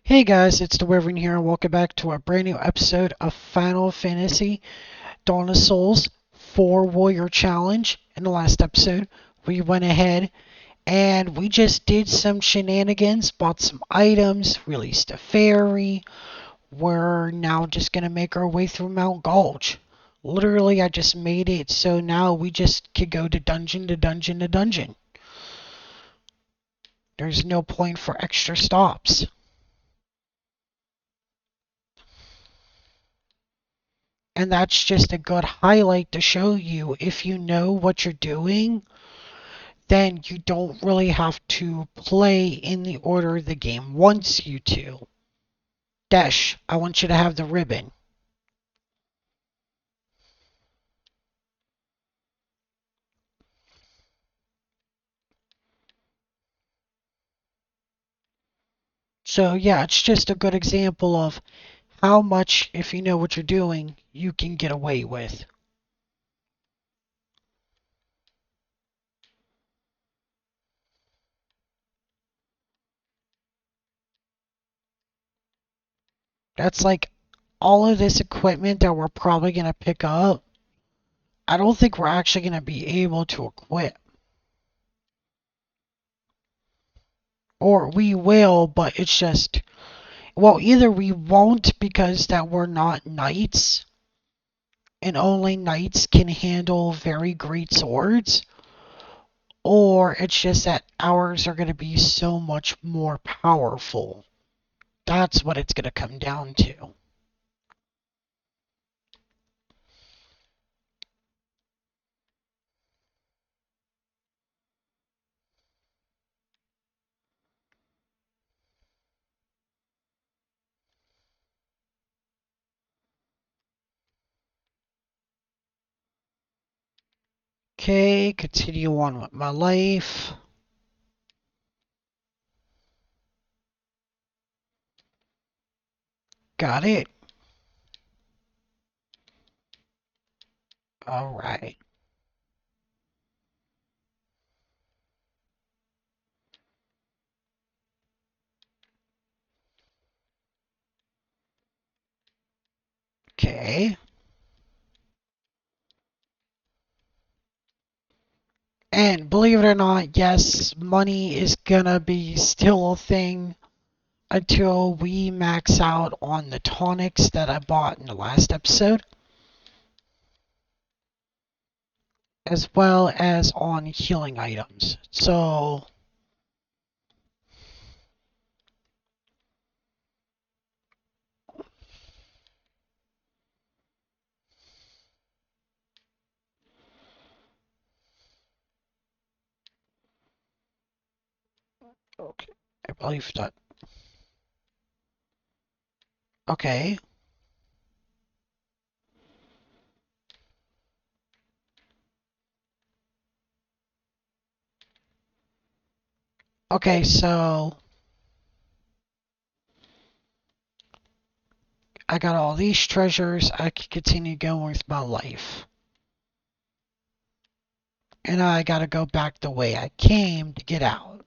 Hey guys, it's the Reverend here, and welcome back to a brand new episode of Final Fantasy Dawn of Souls 4 Warrior Challenge. In the last episode, we went ahead and we just did some shenanigans, bought some items, released a fairy. We're now just gonna make our way through Mount Gulch. Literally, I just made it so now we just could go to dungeon to dungeon to dungeon. There's no point for extra stops. And that's just a good highlight to show you if you know what you're doing, then you don't really have to play in the order the game wants you to. Dash, I want you to have the ribbon. So, yeah, it's just a good example of how much, if you know what you're doing, you can get away with. That's like all of this equipment that we're probably going to pick up. I don't think we're actually going to be able to equip. Or we will, but it's just, well, either we won't because that we're not knights, and only knights can handle very great swords, or it's just that ours are going to be so much more powerful. That's what it's going to come down to. Okay, continue on with my life. Got it. Alright. Okay. And believe it or not, yes, money is gonna be still a thing until we max out on the tonics that I bought in the last episode, as well as on healing items. So, okay, I believe that. Okay, okay, so I got all these treasures. I can continue going with my life. And I gotta go back the way I came to get out.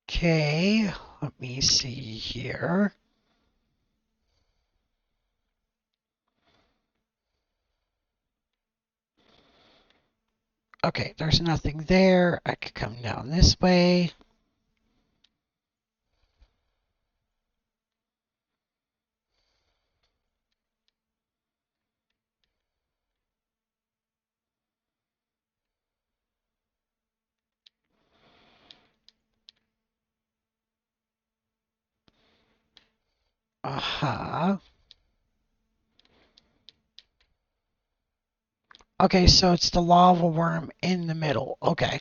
Okay, let me see here. Okay, there's nothing there. I could come down this way. Aha. Okay, so it's the lava worm in the middle. Okay.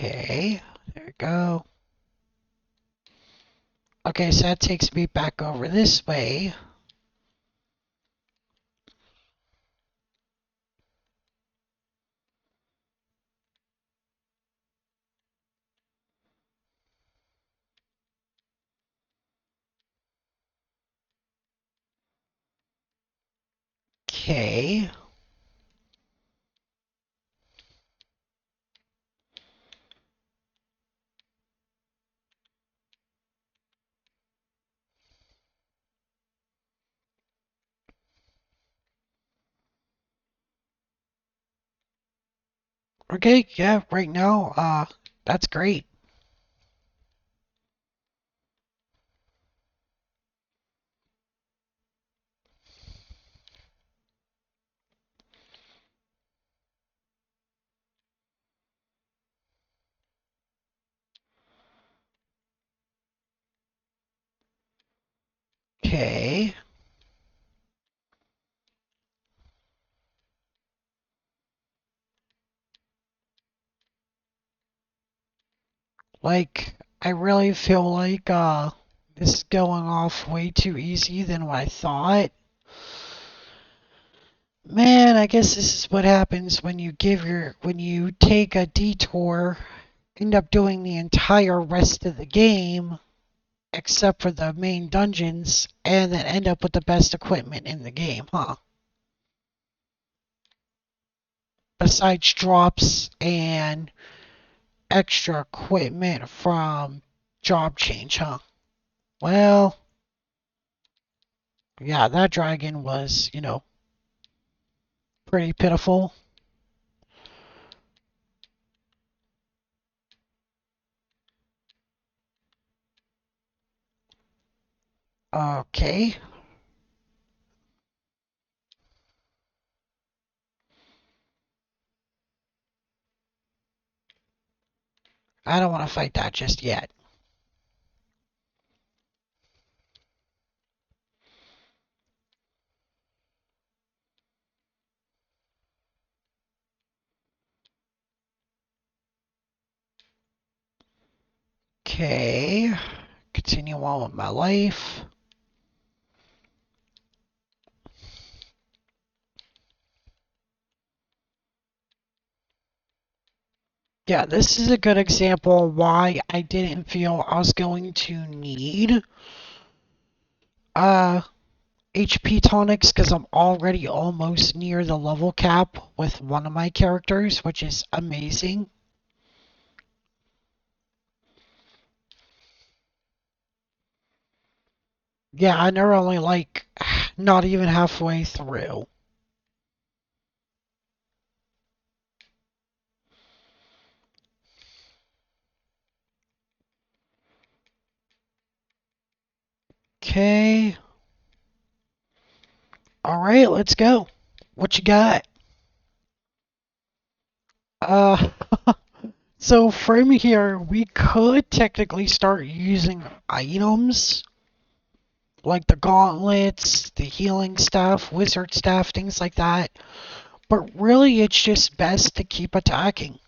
Okay, there we go. Okay, so that takes me back over this way. Okay. Okay, yeah, right now, that's great. Okay. Like, I really feel like, this is going off way too easy than what I thought. Man, I guess this is what happens when when you take a detour, end up doing the entire rest of the game, except for the main dungeons, and then end up with the best equipment in the game, huh? Besides drops and extra equipment from job change, huh? Well, yeah, that dragon was, pretty pitiful. Okay, I don't want to fight that just yet. Okay, continue on with my life. Yeah, this is a good example of why I didn't feel I was going to need uh HP tonics because I'm already almost near the level cap with one of my characters, which is amazing. Yeah, and they're only like not even halfway through. Okay. Alright, let's go. What you got? Uh, so from here, we could technically start using items like the gauntlets, the healing stuff, wizard staff, things like that. But really, it's just best to keep attacking.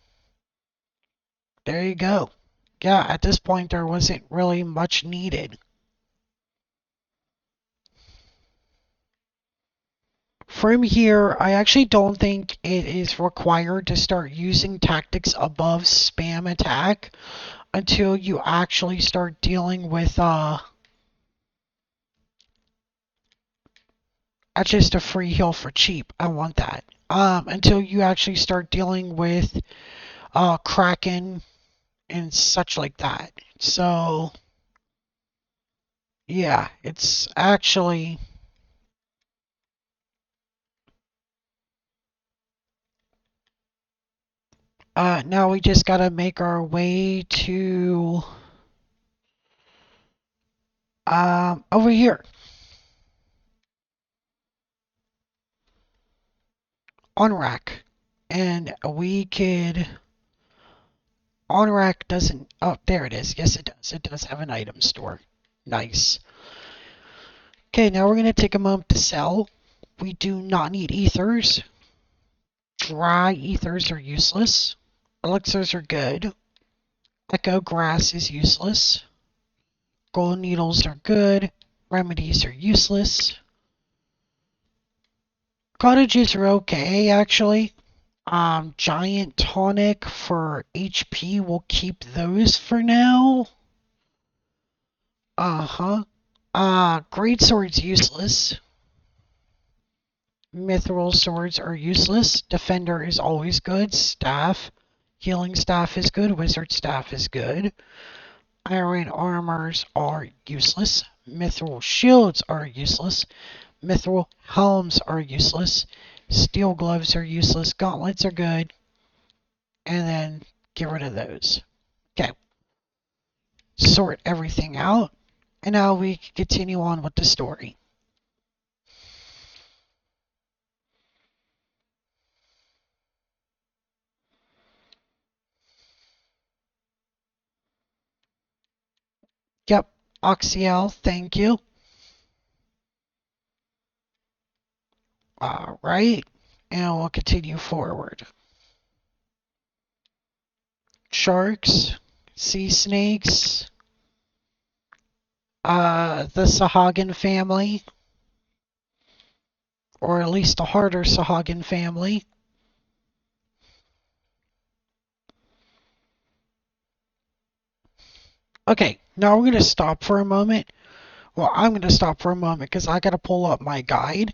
There you go. Yeah, at this point, there wasn't really much needed. From here, I actually don't think it is required to start using tactics above spam attack until you actually start dealing with that's just a free heal for cheap. I want that. Until you actually start dealing with Kraken and such like that. So yeah, it's actually now we just gotta make our way to over here on rack, and we could on rack doesn't. Oh, there it is. Yes, it does. It does have an item store. Nice. Okay, now we're gonna take a moment to sell. We do not need ethers. Dry ethers are useless. Elixirs are good. Echo grass is useless. Gold needles are good. Remedies are useless. Cottages are okay, actually. Giant tonic for HP, we'll keep those for now. Uh-huh. Great swords useless. Mithril swords are useless. Defender is always good. Staff. Healing staff is good. Wizard staff is good. Iron armors are useless. Mithril shields are useless. Mithril helms are useless. Steel gloves are useless. Gauntlets are good. And then get rid of those. Okay. Sort everything out. And now we can continue on with the story. Yep. Oxiel, thank you. Alright. And we'll continue forward. Sharks, sea snakes, the Sahagin family, or at least the harder Sahagin family. Okay, now we're going to stop for a moment. Well, I'm going to stop for a moment because I got to pull up my guide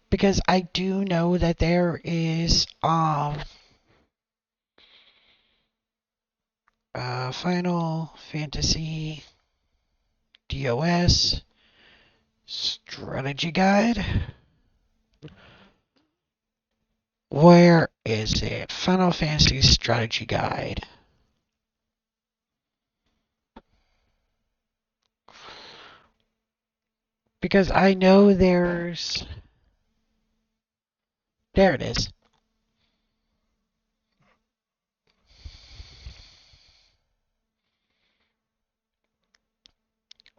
because I do know that there is Final Fantasy DoS strategy guide. Where is it? Final Fantasy strategy guide. Because I know there's... There it is.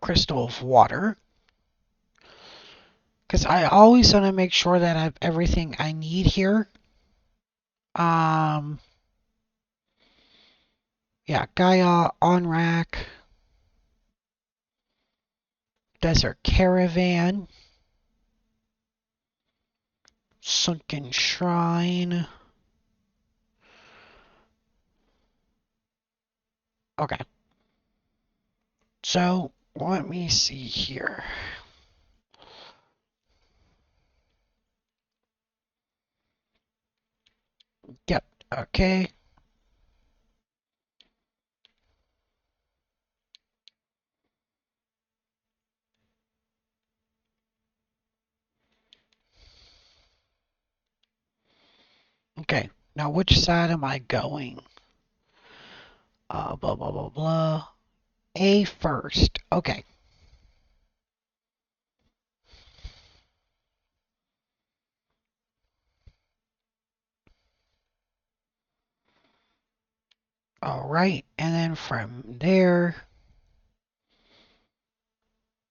Crystal of water. Because I always want to make sure that I have everything I need here. Yeah, Gaia, Onrak, Desert Caravan, Sunken Shrine. Okay. So, let me see here. Yep, okay. Okay, now which side am I going? Blah, blah, blah, blah. A first. Okay. Alright, and then from there,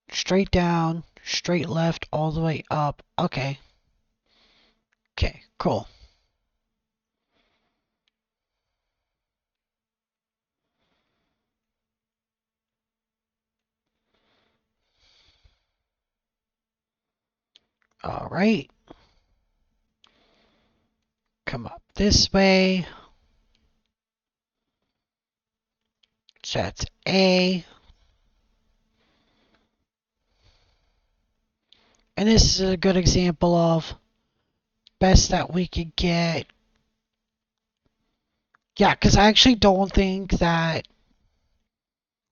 straight down, straight left, all the way up. Okay. Okay, cool. Alright. Come up this way. So that's A. And this is a good example of best that we could get. Yeah, because I actually don't think that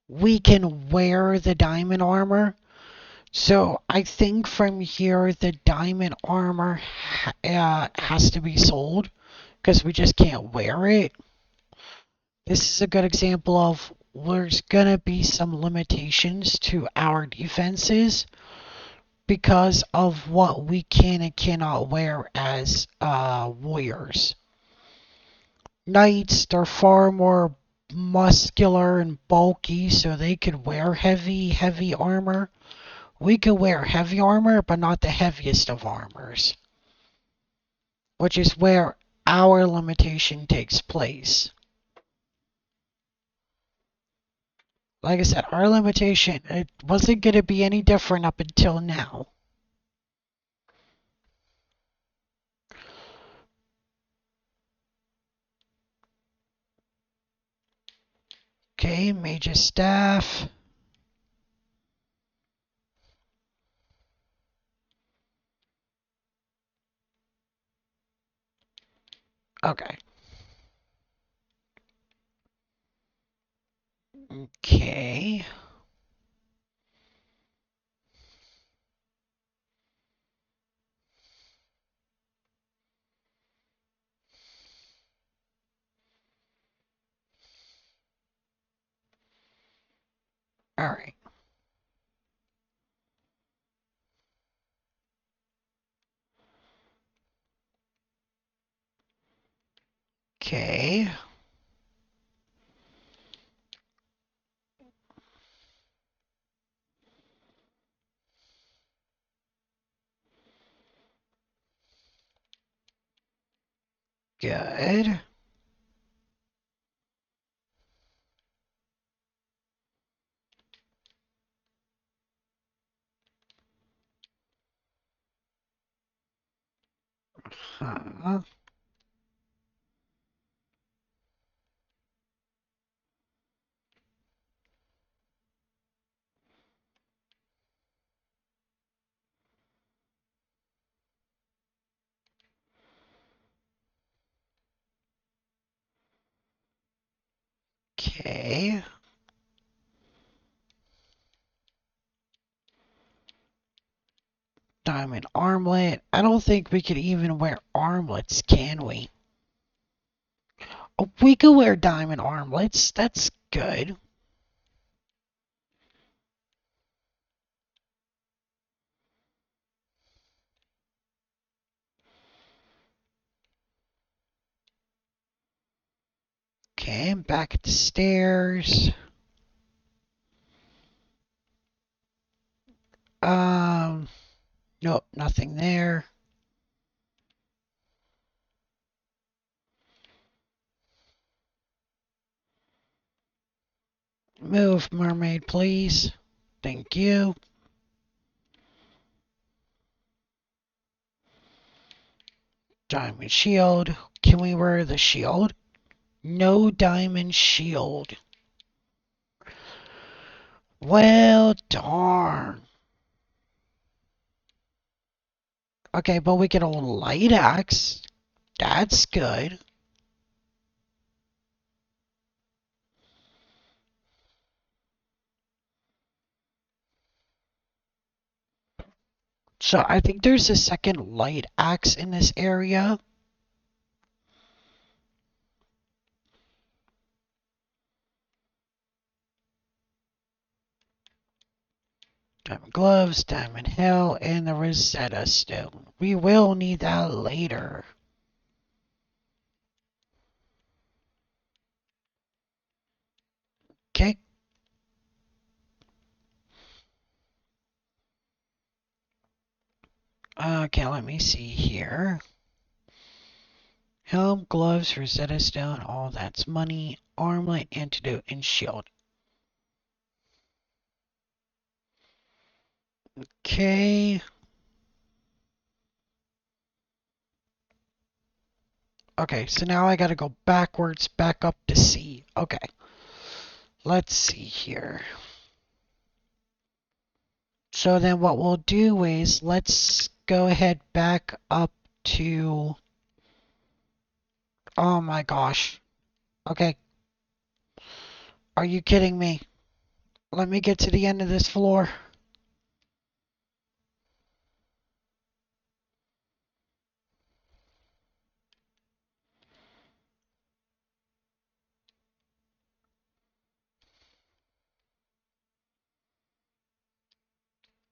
we can wear the diamond armor. So I think from here the diamond armor has to be sold because we just can't wear it. This is a good example of there's gonna be some limitations to our defenses because of what we can and cannot wear as warriors. Knights, they're far more muscular and bulky, so they could wear heavy armor. We could wear heavy armor, but not the heaviest of armors, which is where our limitation takes place. Like I said, our limitation, it wasn't going to be any different up until now. Okay, major staff. Okay. Okay. All right. Okay. Good. Huh. Okay. Diamond armlet. I don't think we could even wear armlets, can we? Oh, we could wear diamond armlets. That's good. Okay, I'm back at the stairs. Um, nope, nothing there. Move, mermaid, please. Thank you. Diamond shield. Can we wear the shield? No diamond shield. Well, darn. Okay, but we get a light axe. That's good. So I think there's a second light axe in this area. Diamond gloves, diamond hell, and the Rosetta Stone. We will need that later. Okay. Okay, let me see here. Helm, gloves, Rosetta Stone, all that's money, armlet, antidote, and shield. Okay. Okay, so now I gotta go backwards, back up to C. Okay. Let's see here. So then what we'll do is let's go ahead back up to. Oh my gosh. Okay. Are you kidding me? Let me get to the end of this floor.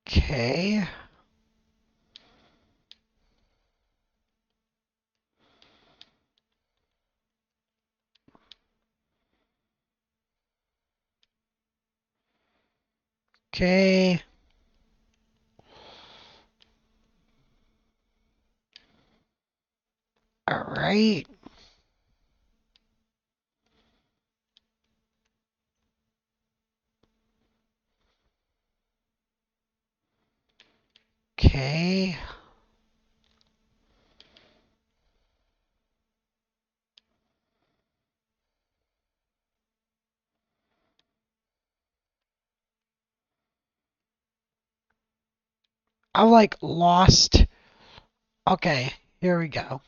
Okay. Okay. All right. Okay. I like lost. Okay, here we go.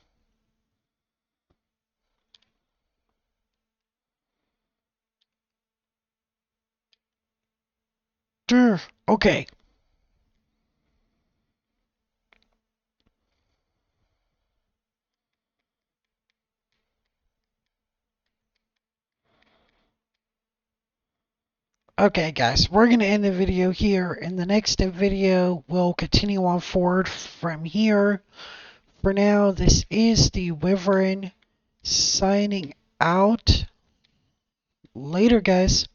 Okay. Okay, guys, we're going to end the video here. In the next video, we'll continue on forward from here. For now, this is the Wyvern signing out. Later, guys.